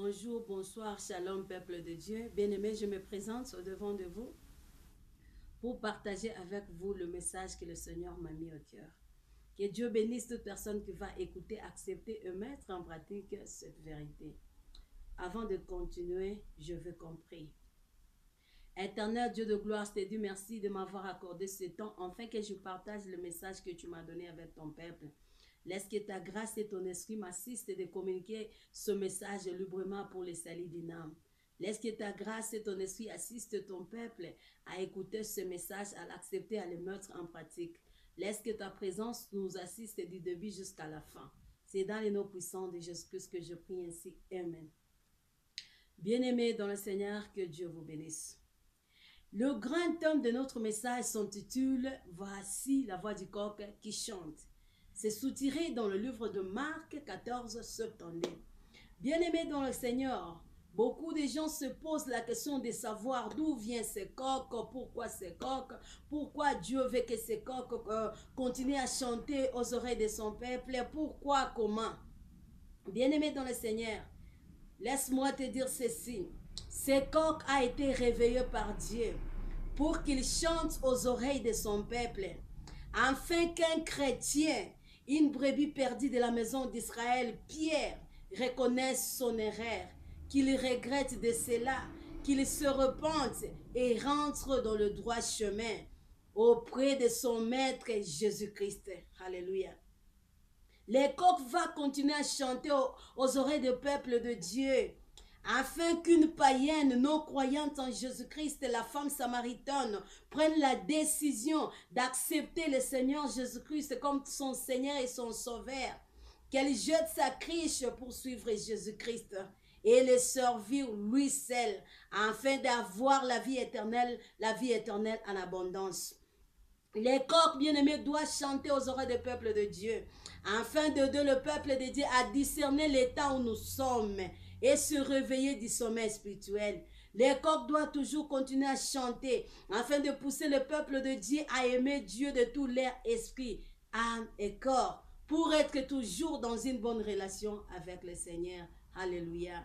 Bonjour, bonsoir, shalom, peuple de Dieu. Bien-aimés, je me présente au-devant de vous pour partager avec vous le message que le Seigneur m'a mis au cœur. Que Dieu bénisse toute personne qui va écouter, accepter et mettre en pratique cette vérité. Avant de continuer, je veux qu'on prie. Éternel Dieu de gloire, je te dis merci de m'avoir accordé ce temps, afin que je partage le message que tu m'as donné avec ton peuple. Laisse que ta grâce et ton esprit m'assistent de communiquer ce message librement pour les salut d'une âme. Laisse que ta grâce et ton esprit assistent ton peuple à écouter ce message, à l'accepter, à le mettre en pratique. Laisse que ta présence nous assiste du début jusqu'à la fin. C'est dans les noms puissants de Jésus-Christ que je prie ainsi. Amen. Bien-aimés dans le Seigneur, que Dieu vous bénisse. Le grand thème de notre message s'intitule « Voici la voix du coq qui chante ». C'est soutiré dans le livre de Marc 14, 70. Bien-aimés dans le Seigneur, beaucoup de gens se posent la question de savoir d'où vient ce coq, pourquoi Dieu veut que ce coq continue à chanter aux oreilles de son peuple, pourquoi, comment. Bien-aimés dans le Seigneur, laisse-moi te dire ceci. Ce coq a été réveillé par Dieu pour qu'il chante aux oreilles de son peuple, afin qu'un chrétien, une brebis perdue de la maison d'Israël, Pierre, reconnaisse son erreur, qu'il regrette de cela, qu'il se repente et rentre dans le droit chemin auprès de son maître Jésus-Christ. Alléluia. Le coq va continuer à chanter aux oreilles du peuple de Dieu, afin qu'une païenne non croyante en Jésus-Christ, la femme samaritaine, prenne la décision d'accepter le Seigneur Jésus-Christ comme son Seigneur et son Sauveur, qu'elle jette sa criche pour suivre Jésus-Christ et le servir lui seul, afin d'avoir la vie éternelle en abondance. Les coqs bien-aimés doivent chanter aux oreilles du peuple de Dieu, afin d'aider le peuple de Dieu à discerner l'état où nous sommes et se réveiller du sommeil spirituel. Les coqs doivent toujours continuer à chanter, afin de pousser le peuple de Dieu à aimer Dieu de tout leur esprit, âme et corps, pour être toujours dans une bonne relation avec le Seigneur. Alléluia.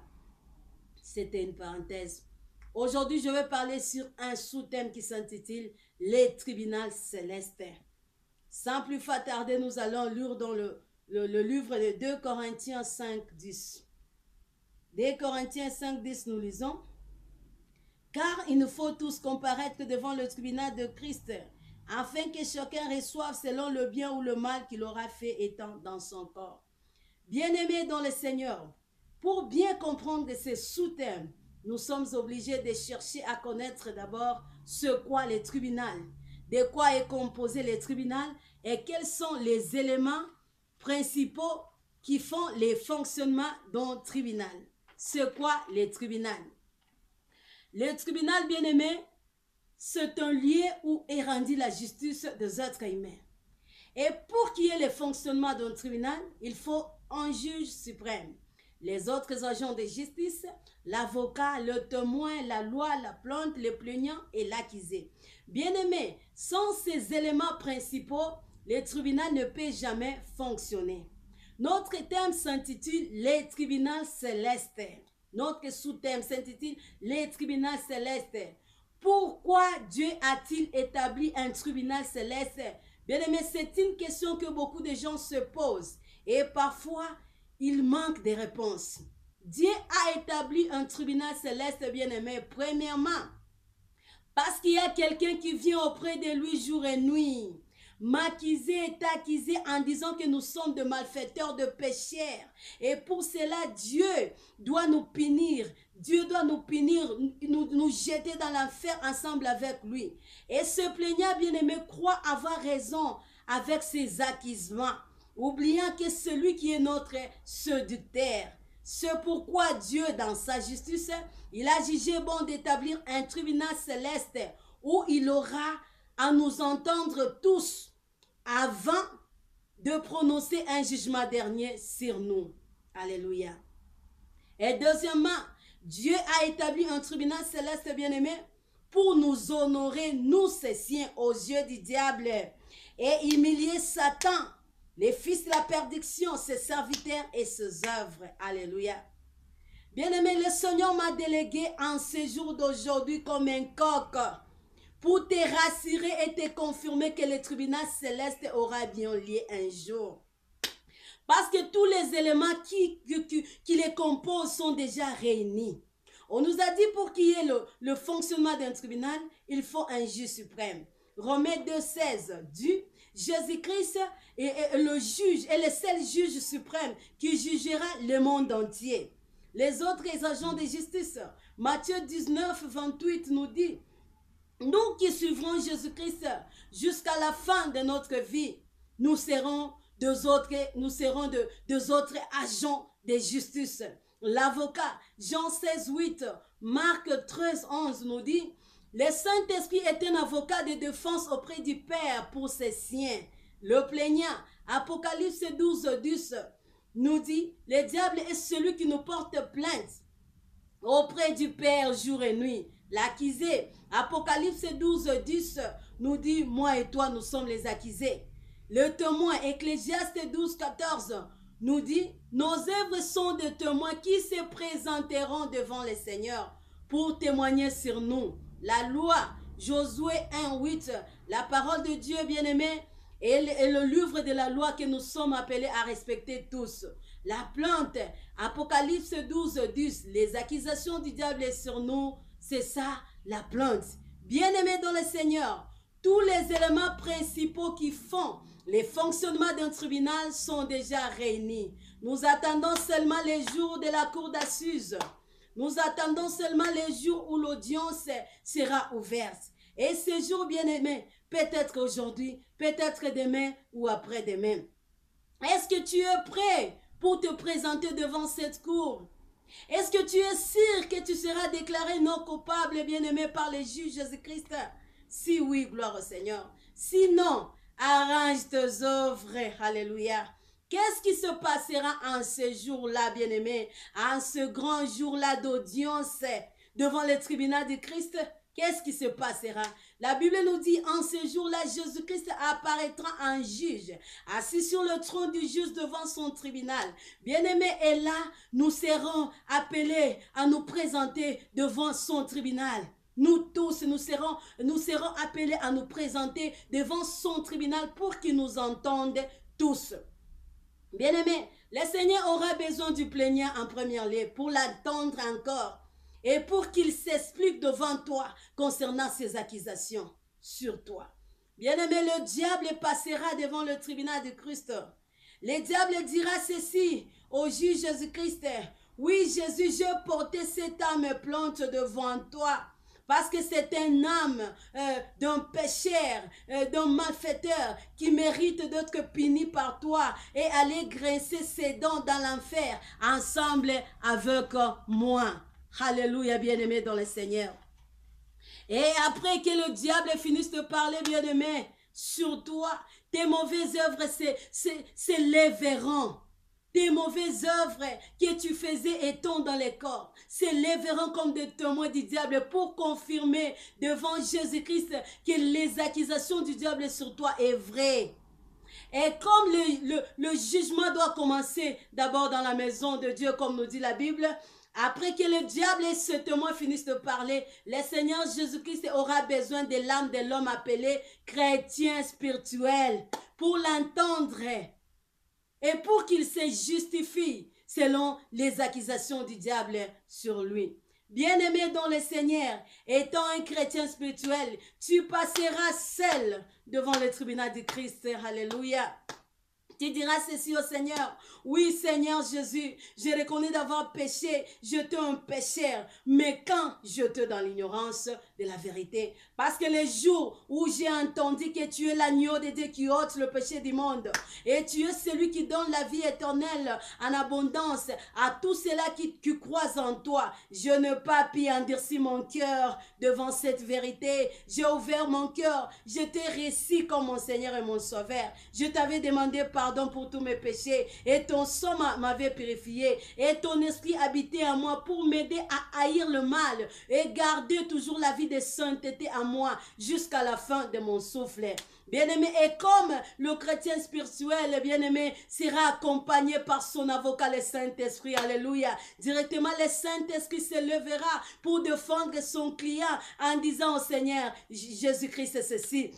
C'était une parenthèse. Aujourd'hui, je vais parler sur un sous-thème qui s'intitule « Les tribunaux célestes ». Sans plus tarder, nous allons lire dans le livre de 2 Corinthiens 5, 10. 2 Corinthiens 5, 10, nous lisons « Car il nous faut tous comparaître devant le tribunal de Christ, afin que chacun reçoive selon le bien ou le mal qu'il aura fait étant dans son corps. » Bien-aimés dans le Seigneur, pour bien comprendre ces sous-thèmes, nous sommes obligés de chercher à connaître d'abord ce qu'est le tribunal, de quoi est composé le tribunal et quels sont les éléments principaux qui font les fonctionnements d'un tribunal. C'est quoi le tribunal? Le tribunal, bien-aimé, c'est un lieu où est rendue la justice des êtres humains. Et pour qu'il y ait le fonctionnement d'un tribunal, il faut un juge suprême. Les autres agents de justice, l'avocat, le témoin, la loi, la plainte, le plaignant et l'accusé. Bien-aimés, sans ces éléments principaux, le tribunal ne peut jamais fonctionner. Notre thème s'intitule « Les tribunaux célestes ». Notre sous-thème s'intitule « Les tribunaux célestes ». Pourquoi Dieu a-t-il établi un tribunal céleste? Bien-aimés, c'est une question que beaucoup de gens se posent et parfois, il manque de réponses. Dieu a établi un tribunal céleste, bien-aimé, premièrement, parce qu'il y a quelqu'un qui vient auprès de lui jour et nuit, m'accuser et t'accuser en disant que nous sommes de malfaiteurs, de pécheurs. Et pour cela, Dieu doit nous punir. Dieu doit nous punir, nous jeter dans l'enfer ensemble avec lui. Et ce plaignant, bien-aimé, croit avoir raison avec ses accusements, oubliant que celui qui est notre séducteur. C'est pourquoi Dieu, dans sa justice, il a jugé bon d'établir un tribunal céleste où il aura à nous entendre tous avant de prononcer un jugement dernier sur nous. Alléluia. Et deuxièmement, Dieu a établi un tribunal céleste, bien-aimé, pour nous honorer, nous ses siens, aux yeux du diable, et humilier Satan, les fils de la perdition, ses serviteurs et ses œuvres. Alléluia. Bien-aimé, le Seigneur m'a délégué en ce jour d'aujourd'hui comme un coq pour te rassurer et te confirmer que le tribunal céleste aura bien lieu un jour. Parce que tous les éléments qui les composent sont déjà réunis. On nous a dit pour qu'il y ait le fonctionnement d'un tribunal, il faut un juge suprême. Romains 2,16 dit, Jésus-Christ est le juge, est le seul juge suprême qui jugera le monde entier. Les autres agents de justice, Matthieu 19, 28 nous dit, nous qui suivrons Jésus-Christ jusqu'à la fin de notre vie, nous serons deux autres agents de justice. L'avocat, Jean 16, 8, Marc 13, 11 nous dit, le Saint-Esprit est un avocat de défense auprès du Père pour ses siens. Le plaignant, Apocalypse 12, 10, nous dit, le diable est celui qui nous porte plainte auprès du Père jour et nuit. L'accusé, Apocalypse 12, 10, nous dit, moi et toi, nous sommes les accusés. Le témoin, Ecclésiaste 12, 14, nous dit, nos œuvres sont des témoins qui se présenteront devant le Seigneur pour témoigner sur nous. La loi, Josué 1, 8, la parole de Dieu bien-aimé, et le livre de la loi que nous sommes appelés à respecter tous. La plainte, Apocalypse 12, 10, les accusations du diable sur nous, c'est ça la plainte. Bien-aimés dans le Seigneur, tous les éléments principaux qui font les fonctionnements d'un tribunal sont déjà réunis. Nous attendons seulement les jours de la cour d'assises. Nous attendons seulement les jours où l'audience sera ouverte. Et ces jours, bien-aimés, peut-être aujourd'hui, peut-être demain ou après-demain. Est-ce que tu es prêt pour te présenter devant cette cour? Est-ce que tu es sûr que tu seras déclaré non coupable, bien-aimé, par les juges Jésus-Christ? Si oui, gloire au Seigneur. Sinon, arrange tes œuvres. Alléluia. Qu'est-ce qui se passera en ce jour-là, bien-aimé, en ce grand jour-là d'audience devant le tribunal de Christ? Qu'est-ce qui se passera? La Bible nous dit, en ce jour-là, Jésus-Christ apparaîtra en juge, assis sur le trône du juge devant son tribunal. Bien-aimé, et là, nous serons appelés à nous présenter devant son tribunal. Nous tous, nous serons appelés à nous présenter devant son tribunal pour qu'il nous entende tous. Bien-aimé, le Seigneur aura besoin du plaignant en premier lieu pour l'attendre encore et pour qu'il s'explique devant toi concernant ses accusations sur toi. Bien-aimé, le diable passera devant le tribunal de Christ. Le diable dira ceci au juge Jésus-Christ. Oui, Jésus, j'ai porté cette âme plante devant toi. Parce que c'est un âme d'un pécheur, d'un malfaiteur qui mérite d'être puni par toi et aller grincer ses dents dans l'enfer ensemble avec moi. Alléluia, bien-aimé dans le Seigneur. Et après que le diable finisse de parler, bien-aimé, sur toi, tes mauvaises œuvres s'élèveront. Tes mauvaises œuvres que tu faisais étant dans les corps s'élèveront comme des témoins du diable pour confirmer devant Jésus-Christ que les accusations du diable sur toi est vraies. Et comme le jugement doit commencer d'abord dans la maison de Dieu, comme nous dit la Bible, après que le diable et ce témoin finissent de parler, le Seigneur Jésus-Christ aura besoin de l'âme de l'homme appelé chrétien spirituel pour l'entendre. Et pour qu'il se justifie selon les accusations du diable sur lui. Bien-aimé dans le Seigneur, étant un chrétien spirituel, tu passeras seul devant le tribunal de Christ. Alléluia. Tu diras ceci au Seigneur. Oui, Seigneur Jésus, je reconnais d'avoir péché. J'étais un pécheur. Mais quand j'étais dans l'ignorance de la vérité. Parce que le jour où j'ai entendu que tu es l'agneau de Dieu qui ôte le péché du monde. Et tu es celui qui donne la vie éternelle en abondance à tous ceux-là qui croient en toi. Je n'ai pas pu endurcir mon cœur devant cette vérité. J'ai ouvert mon cœur. Je t'ai reçu comme mon Seigneur et mon Sauveur. Je t'avais demandé pardon pardon pour tous mes péchés. Et ton sang m'avait purifié. Et ton esprit habitait en moi pour m'aider à haïr le mal et garder toujours la vie de sainteté à moi jusqu'à la fin de mon souffle. Bien-aimé, et comme le chrétien spirituel, bien-aimé, sera accompagné par son avocat, le Saint-Esprit, alléluia, directement le Saint-Esprit se levera pour défendre son client en disant au Seigneur, Jésus-Christ, c'est ceci.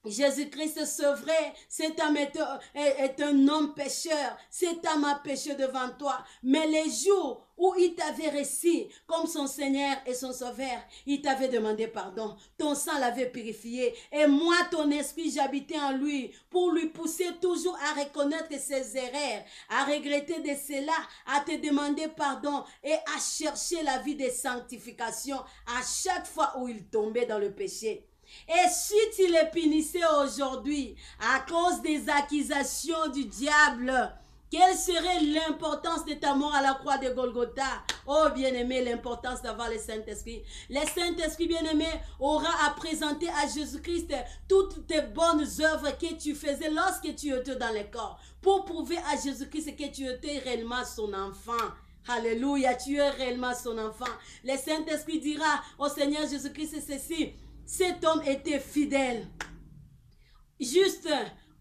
Jésus-Christ, c'est vrai, cet homme est un homme pécheur, cet homme a péché devant toi, mais les jours où il t'avait reçu comme son Seigneur et son Sauveur, il t'avait demandé pardon, ton sang l'avait purifié, et moi, ton esprit, j'habitais en lui, pour lui pousser toujours à reconnaître ses erreurs, à regretter de cela, à te demander pardon, et à chercher la vie de sanctification à chaque fois où il tombait dans le péché. Et si tu les punissais aujourd'hui à cause des accusations du diable, quelle serait l'importance de ta mort à la croix de Golgotha? Oh bien-aimé, l'importance d'avoir le Saint-Esprit. Le Saint-Esprit bien-aimé aura à présenter à Jésus-Christ toutes tes bonnes œuvres que tu faisais lorsque tu étais dans le corps, pour prouver à Jésus-Christ que tu étais réellement son enfant. Alléluia, tu es réellement son enfant. Le Saint-Esprit dira au Seigneur Jésus-Christ ceci: cet homme était fidèle, juste,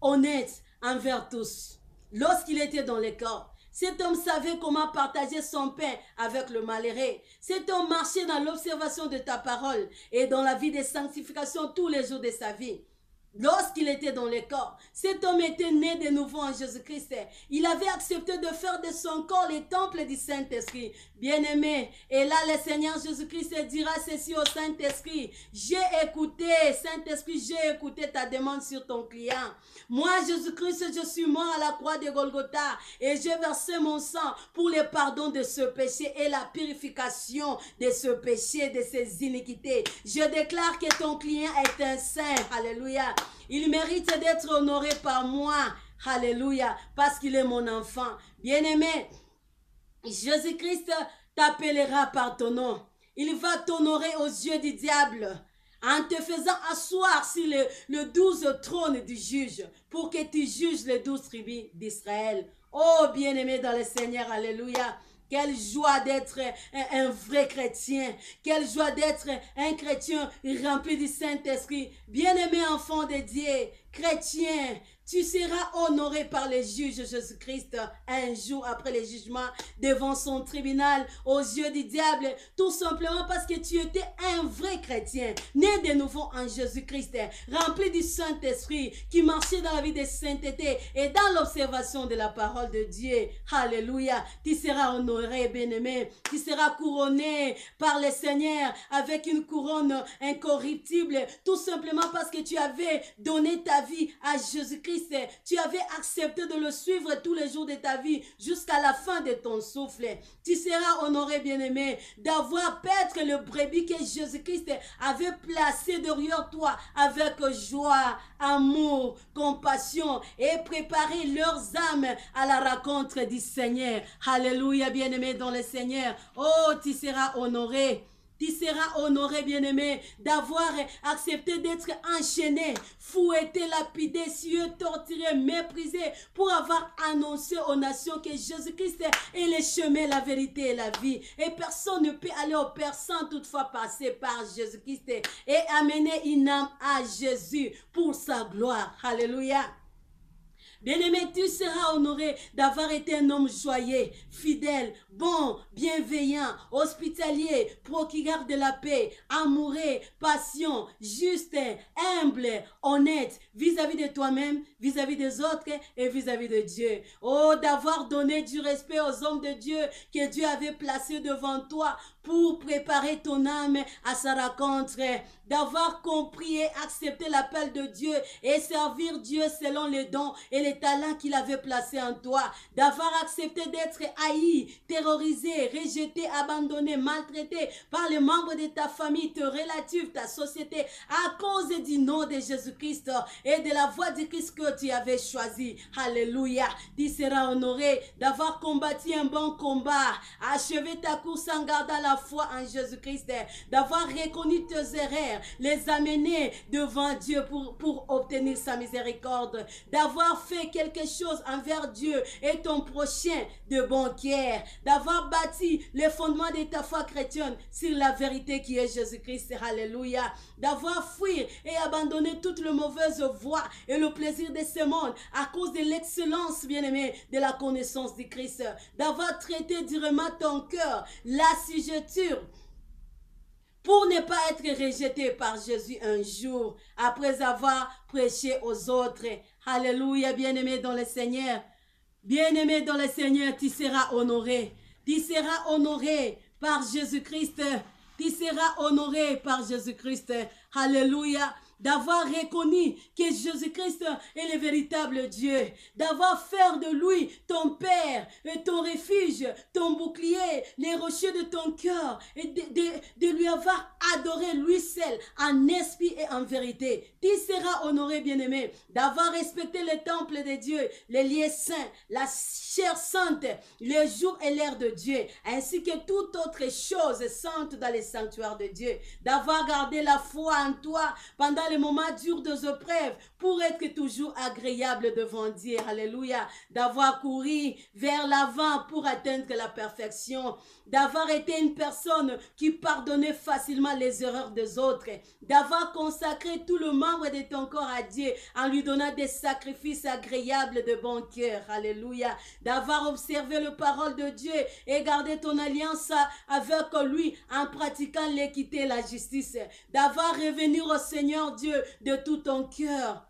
honnête envers tous. Lorsqu'il était dans le corps, cet homme savait comment partager son pain avec le malheureux. Cet homme marchait dans l'observation de ta parole et dans la vie de sanctification tous les jours de sa vie. Lorsqu'il était dans le corps, cet homme était né de nouveau en Jésus-Christ. Il avait accepté de faire de son corps le temple du Saint-Esprit. Bien-aimé, et là le Seigneur Jésus-Christ dira ceci au Saint-Esprit: j'ai écouté, Saint-Esprit, j'ai écouté ta demande sur ton client. Moi, Jésus-Christ, je suis mort à la croix de Golgotha et j'ai versé mon sang pour le pardon de ce péché et la purification de ce péché, de ces iniquités. Je déclare que ton client est un saint. Alléluia. Il mérite d'être honoré par moi. Alléluia. Parce qu'il est mon enfant. Bien-aimé, Jésus-Christ t'appellera par ton nom. Il va t'honorer aux yeux du diable en te faisant asseoir sur le 12 trône du juge pour que tu juges les 12 tribus d'Israël. Oh, bien-aimé dans le Seigneur, alléluia. Quelle joie d'être un vrai chrétien. Quelle joie d'être un chrétien rempli du Saint-Esprit. Bien-aimé enfant de Dieu, chrétien, tu seras honoré par les juges Jésus-Christ un jour après le jugement devant son tribunal aux yeux du diable, tout simplement parce que tu étais un vrai chrétien, né de nouveau en Jésus-Christ, rempli du Saint-Esprit, qui marchait dans la vie de sainteté et dans l'observation de la parole de Dieu. Alléluia. Tu seras honoré, bien-aimé. Tu seras couronné par le Seigneur avec une couronne incorruptible, tout simplement parce que tu avais donné ta vie à Jésus-Christ. Tu avais accepté de le suivre tous les jours de ta vie jusqu'à la fin de ton souffle. Tu seras honoré, bien-aimé, d'avoir paître le brebis que Jésus-Christ avait placé derrière toi avec joie, amour, compassion et préparer leurs âmes à la rencontre du Seigneur. Alléluia, bien-aimé dans le Seigneur. Oh, tu seras honoré. Tu seras honoré, bien-aimé, d'avoir accepté d'être enchaîné, fouetté, lapidé, sué, torturé, méprisé, pour avoir annoncé aux nations que Jésus-Christ est le chemin, la vérité et la vie. Et personne ne peut aller au Père sans toutefois passer par Jésus-Christ et amener une âme à Jésus pour sa gloire. Alléluia. Bien-aimé, tu seras honoré d'avoir été un homme joyeux, fidèle, bon, bienveillant, hospitalier, procureur de la paix, amoureux, patient, juste, humble, honnête, vis-à-vis de toi-même, vis-à-vis des autres et vis-à-vis de Dieu. Oh, d'avoir donné du respect aux hommes de Dieu que Dieu avait placés devant toi pour préparer ton âme à sa rencontre, d'avoir compris et accepté l'appel de Dieu et servir Dieu selon les dons et les talents qu'il avait placés en toi, d'avoir accepté d'être haï, terrorisé, rejeté, abandonné, maltraité par les membres de ta famille, tes relatifs, ta société, à cause du nom de Jésus-Christ et de la voie du Christ que tu avais choisi. Alléluia. Tu seras honoré d'avoir combattu un bon combat, achevé ta course en gardant la foi en Jésus-Christ, d'avoir reconnu tes erreurs, les amener devant Dieu pour obtenir sa miséricorde, d'avoir fait fait quelque chose envers Dieu et ton prochain de bon cœur, d'avoir bâti les fondements de ta foi chrétienne sur la vérité qui est Jésus-Christ. Alléluia. D'avoir fui et abandonné toute la mauvaise voie et le plaisir de ce monde à cause de l'excellence, bien-aimé, de la connaissance de Christ. D'avoir traité durement ton cœur, l'assiégeture, pour ne pas être rejeté par Jésus un jour, après avoir prêché aux autres. Alléluia, bien-aimé dans le Seigneur. Bien-aimé dans le Seigneur, tu seras honoré. Tu seras honoré par Jésus-Christ. Tu seras honoré par Jésus-Christ. Alléluia. D'avoir reconnu que Jésus-Christ est le véritable Dieu, d'avoir fait de lui ton Père, et ton refuge, ton bouclier, les rochers de ton cœur, et de lui avoir adoré lui seul, en esprit et en vérité. Tu seras honoré, bien-aimé, d'avoir respecté le temple de Dieu, les lieux saints, la chair sainte, les jours et l'heure de Dieu, ainsi que toute autre chose sainte dans les sanctuaires de Dieu, d'avoir gardé la foi en toi pendant les moments durs des épreuves pour être toujours agréable devant Dieu. Alléluia. D'avoir couru vers l'avant pour atteindre la perfection. D'avoir été une personne qui pardonnait facilement les erreurs des autres. D'avoir consacré tout le membre de ton corps à Dieu en lui donnant des sacrifices agréables de bon cœur. Alléluia. D'avoir observé la parole de Dieu et gardé ton alliance avec lui en pratiquant l'équité et la justice. D'avoir revenu au Seigneur Dieu de tout ton cœur,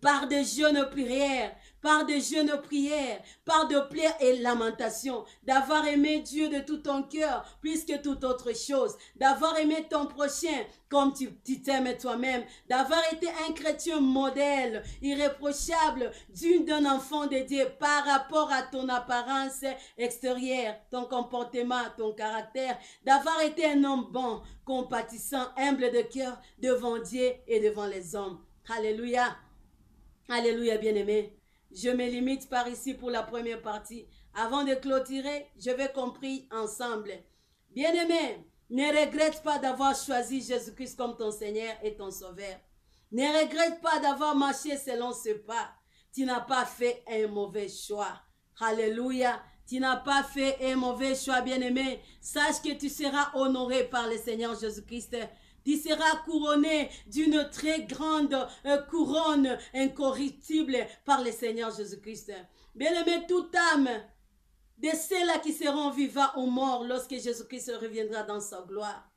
par des jeûnes prières, par des jeûnes prières, par de plaies et lamentations, d'avoir aimé Dieu de tout ton cœur, plus que toute autre chose, d'avoir aimé ton prochain comme tu t'aimes toi-même, d'avoir été un chrétien modèle, irréprochable, digne d'un enfant de Dieu par rapport à ton apparence extérieure, ton comportement, ton caractère, d'avoir été un homme bon, compatissant, humble de cœur devant Dieu et devant les hommes. Alléluia. Alléluia, bien-aimé. Je me limite par ici pour la première partie. Avant de clôturer, je vais compris ensemble. Bien-aimé, ne regrette pas d'avoir choisi Jésus-Christ comme ton Seigneur et ton Sauveur. Ne regrette pas d'avoir marché selon ce pas. Tu n'as pas fait un mauvais choix. Alléluia. Tu n'as pas fait un mauvais choix, bien-aimé. Sache que tu seras honoré par le Seigneur Jésus-Christ. Tu seras couronné d'une très grande couronne incorruptible par le Seigneur Jésus-Christ. Bien-aimé, toute âme de ceux-là qui seront vivants ou morts lorsque Jésus-Christ reviendra dans sa gloire.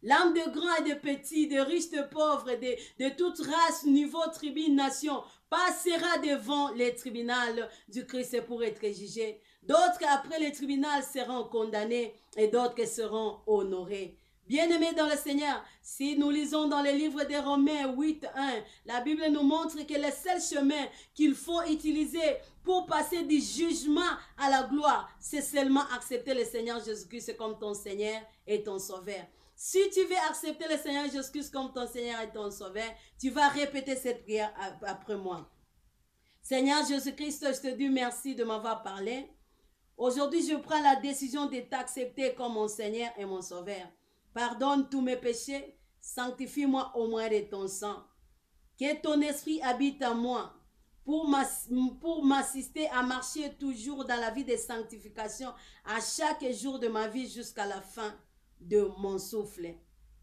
L'âme de grands et de petits, de riches, de pauvres, de toute race, niveau, tribu, nation, passera devant les tribunaux du Christ pour être jugé. D'autres, après les tribunaux, seront condamnés et d'autres seront honorés. Bien-aimés dans le Seigneur, si nous lisons dans le livre de Romains 8:1, la Bible nous montre que le seul chemin qu'il faut utiliser pour passer du jugement à la gloire, c'est seulement accepter le Seigneur Jésus-Christ comme ton Seigneur et ton Sauveur. Si tu veux accepter le Seigneur Jésus-Christ comme ton Seigneur et ton Sauveur, tu vas répéter cette prière après moi. Seigneur Jésus-Christ, je te dis merci de m'avoir parlé. Aujourd'hui, je prends la décision de t'accepter comme mon Seigneur et mon Sauveur. Pardonne tous mes péchés, sanctifie-moi au moyen de ton sang. Que ton esprit habite en moi pour m'assister à marcher toujours dans la vie de sanctification à chaque jour de ma vie jusqu'à la fin de mon souffle.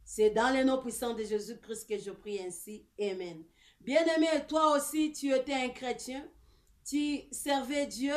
C'est dans le nom puissant de Jésus-Christ que je prie ainsi. Amen. Bien-aimé, toi aussi, tu étais un chrétien, tu servais Dieu,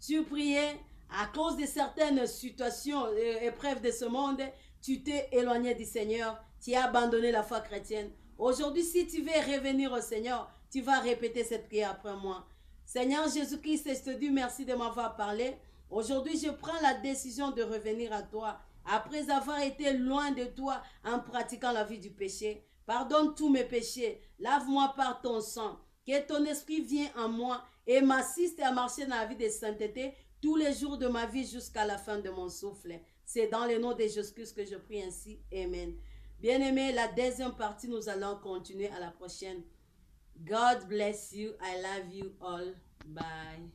tu priais à cause de certaines situations, épreuves de ce monde, tu t'es éloigné du Seigneur, tu as abandonné la foi chrétienne. Aujourd'hui, si tu veux revenir au Seigneur, tu vas répéter cette prière après moi. Seigneur Jésus-Christ, je te dis merci de m'avoir parlé. Aujourd'hui, je prends la décision de revenir à toi. Après avoir été loin de toi en pratiquant la vie du péché, pardonne tous mes péchés, lave-moi par ton sang, que ton esprit vienne en moi et m'assiste à marcher dans la vie de sainteté tous les jours de ma vie jusqu'à la fin de mon souffle. C'est dans le nom de Jésus-Christ que je prie ainsi. Amen. Bien-aimés, la deuxième partie, nous allons continuer à la prochaine. God bless you. I love you all. Bye.